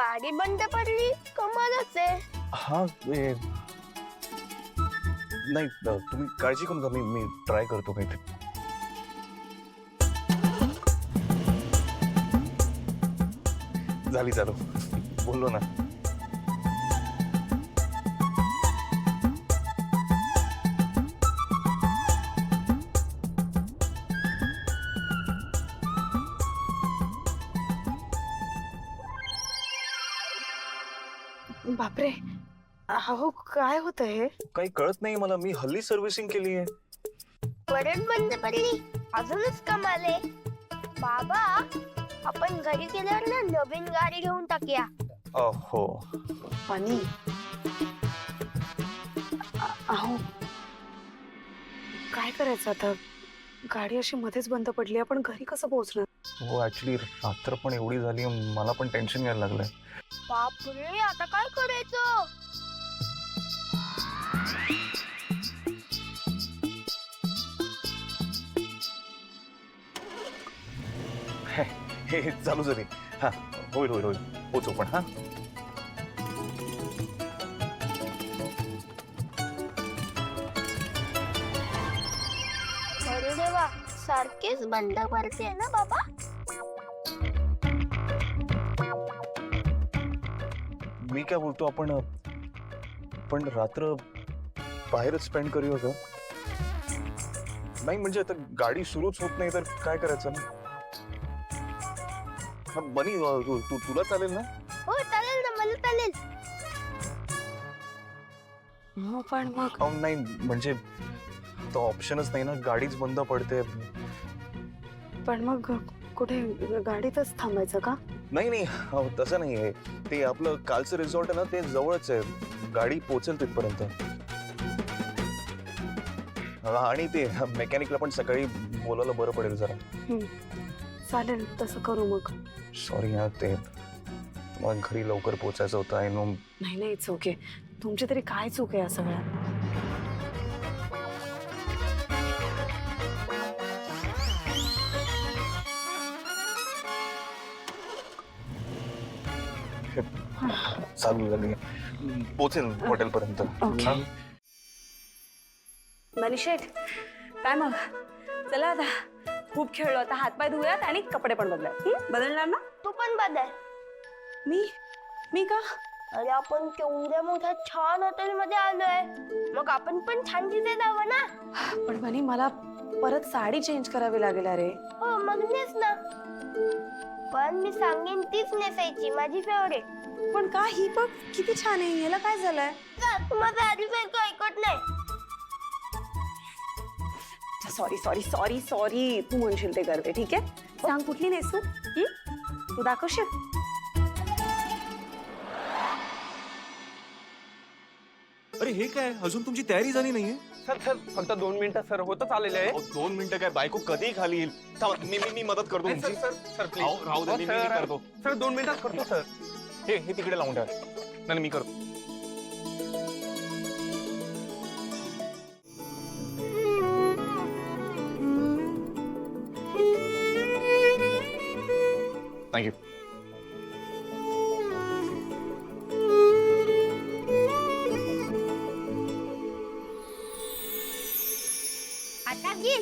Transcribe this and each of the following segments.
गाडी बंद पडली कमालच आहे. हा नाही तुम्ही काळजी करू नका, मी ट्राय करतो काहीतरी. झाली चालू, बोललो ना. बापरे, अहो काय होत हे? काही कळत नाही मला, मी हल्ली सर्व्हिसिंग केली आहे. परत बंद पडली, अजूनच कमाल आहे. बाबा, आपण घरी गेल्यावर ना नवीन गाडी घेऊन टाकूया. हो. पाणी अहो काय करायचं आता? गाडी अशी मध्येच बंद पडली, आपण घरी कसं पोहोचणार? हो ऍक्च्युली रात्र पण एवढी झाली, मला पण टेन्शन यायला लागलंय. बापरे, आता काय करायचं? हे चालू झाली. हा होईल होईल होईल, पोचू पण. हा अरे देवा, सारखेच बंद पडते ना बाबा. मी काय बोलतो, आपण रात्र बाहेरच स्पेंड करूया का? नाही म्हणजे आता गाडी सुरूच होत नाही तर काय करायचं ना? बनी तुला चालेल ना? हो चालेल ना, मला चालेल. हो पण मग नाही म्हणजे तो ऑप्शनच नाही ना, गाडीच बंद पडते. पण मग कुठे गाडीतच थांबायचं का? नाही तसं नाही आहे. ते आपलं कालचं रिसॉर्ट आहे ना, ते जवळच आहे, गाडी पोहोचेल तिथपर्यंत. आणि ते मेकॅनिकला पण सकाळी बोलायला बरं पडेल जरा. चालेल, तसं करू मग. सॉरी यार, ते मला घरी लवकर पोहोचायचं होतं. I know. नाही इट्स ओके. तुमची तरी काय चूक आहे या सगळ्यात? चालू झाली, पोहोचेल हॉटेलपर्यंत. मनीषेठ, काय मग? चला आता, खूप खेळलो, आता हातपाय धुयात आणि कपडे पण बदलात. बदलणार ना? तू पण बदल. मी का? अरे आपण केवढ्या मोठ्या छान हॉटेल मध्ये आलोय, मग आपण पण छान तिथे जावं ना. पण बनी, मला परत साडी चेंज करावी लागेल. अरे हो मग नेस ना. पण मी सांगेन तीच नेसायची, माझी फेवरेट. पण का? ही बघ किती छान आहे, याला काय झालंय? माझं आधीच ऐकत नाही. सॉरी, तू म्हणशील ते करते. ठीक आहे, सांग कुठली नेसू? तू दाखवशील? अरे हे काय, अजून तुमची तयारी झाली नाहीये? सर फक्त 2 मिनिटं सर, होतच आलेले आहे. 2 मिनिटं काय, बायको कधी खाली येईल? मी मदत करतो नाही, तुमची. सर प्लीज राहू दे, मी करतो. सर 2 मिनिटात करतो सर. हे तिकडे लावून ठेवा. नाही मी करतो. थँक्यू. आता घे.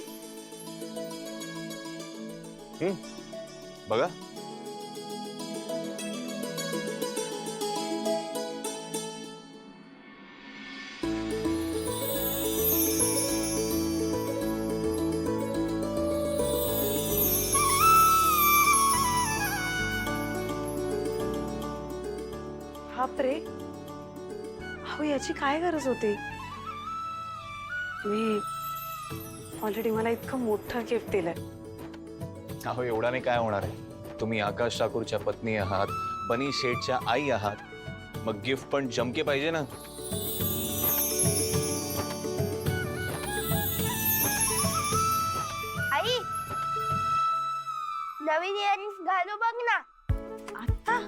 बघा, बापरे, अहो याची काय गरज होती? मी ऑलरेडी मला इतकं मोठं गिफ्ट दिलंय. अहो एवढा नाही काय होणार आहे. तुम्ही आकाश ठाकूरच्या पत्नी आहात, बनी शेठच्या आई आहात, मग गिफ्ट पण जमके पाहिजे ना. आई, नवीन इयरिंग्स घालू बघ ना. आता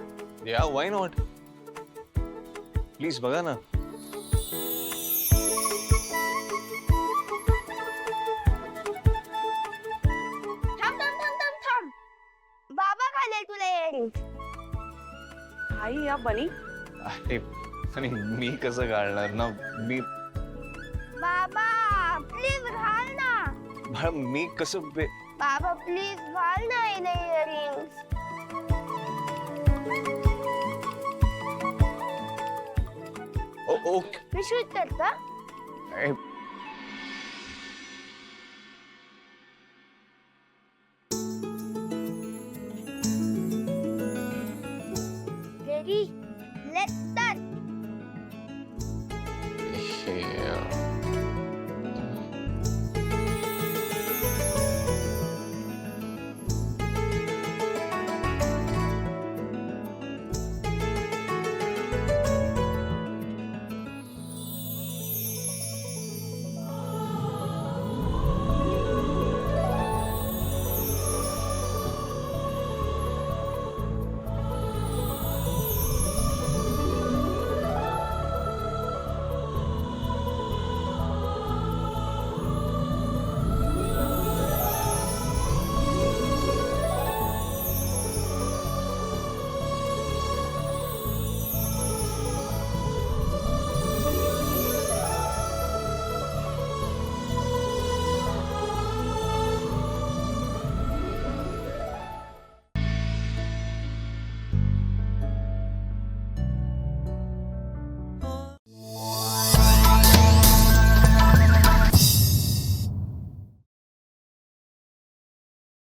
या वाय नॉट, प्लीज बघा ना. थांब. बाबा घालेल तुला इयरिंग्स. आई बनी. अरे आणि मी कसं घालणार ना मी बाबा प्लीज घाल ना. बाळा, मी कसं बाबा प्लीज घाल ना इयरिंग्स. ओके पिशवीत करता. Ready let's start. हे